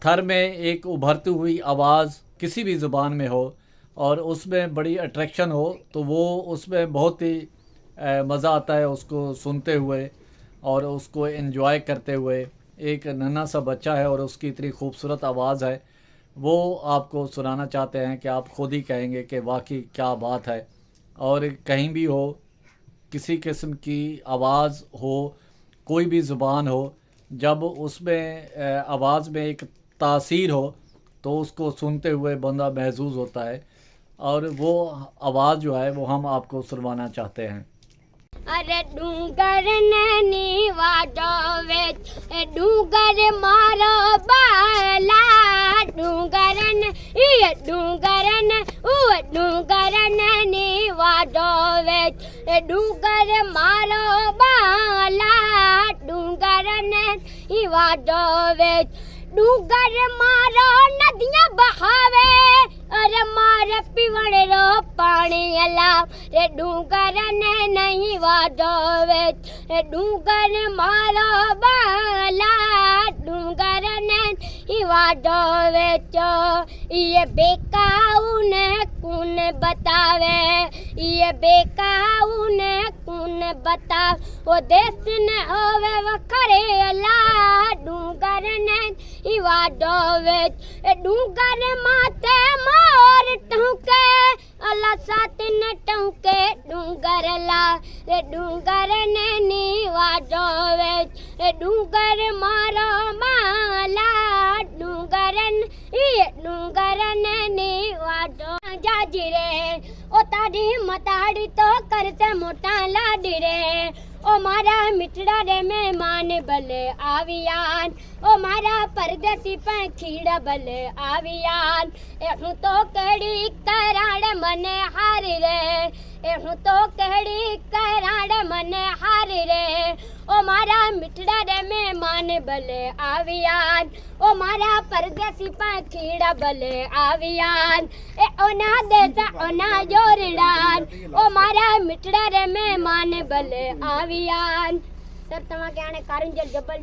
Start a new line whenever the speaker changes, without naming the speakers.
थर में एक उभरती हुई आवाज़ किसी भी ज़ुबान में हो और उसमें बड़ी अट्रैक्शन हो तो वो उसमें बहुत ही मज़ा आता है उसको सुनते हुए और उसको एंजॉय करते हुए। एक नन्हा सा बच्चा है और उसकी इतनी खूबसूरत आवाज़ है, वो आपको सुनाना चाहते हैं कि आप खुद ही कहेंगे कि वाकई क्या बात है। और कहीं भी हो, किसी किस्म की आवाज़ हो, कोई भी ज़ुबान हो, जब उसमें आवाज़ में एक तासीर हो तो उसको सुनते हुए बंदा महसूस होता है, और वो आवाज़ जो है वो हम आपको सुनवाना चाहते हैं।
अरे डूंगर नैनी वाटो वेच डूंगर मारो बाला डूंगर नैनी वाटो वेच डूंगर मारो बाला डूंगर नैनी वाटो वेच डूंगर मारो नदियां बहावे अरे मारे पीवण रो पानी अला रे डूंगर ने नहीं वाटो वेच डूंगर मारो बाला डूंगर ने ही वाटो वेच ये बेकाऊ ने कौन बतावे ये बेकाऊ ने कौन बता वो देश ने होवे वखरे अला डूंगर ने ही वाटो वेच डूंगर माते मोर टूके अला सातिन टूके डूंगर ला रे डूंगर ने नी वाटो वेच डूंगर मारो माला डूंगर ने नी वाटो जाजी रे ओ ताड़ी मताड़ी तो करते मोटा लाडी रे ओ मारा मिठड़ा रे मेहमान भले आवियान ओ मारा परदेसी पंखीड़ा भले आवियान एहू तो कड़ी कराड़ मने हारी रे एहू तो कड़ी कराड़ मने हारी रे ओ मारा मिठड़ा रे मेहमान भले आवियान ओ मारा परदेसी पंखीड़ा भले आवियान ए ओना देसा ओना जोरडान ओ मारा मिठड़ा रे मेहमान भले आवियान। सर तमा के आने कारंजल जबल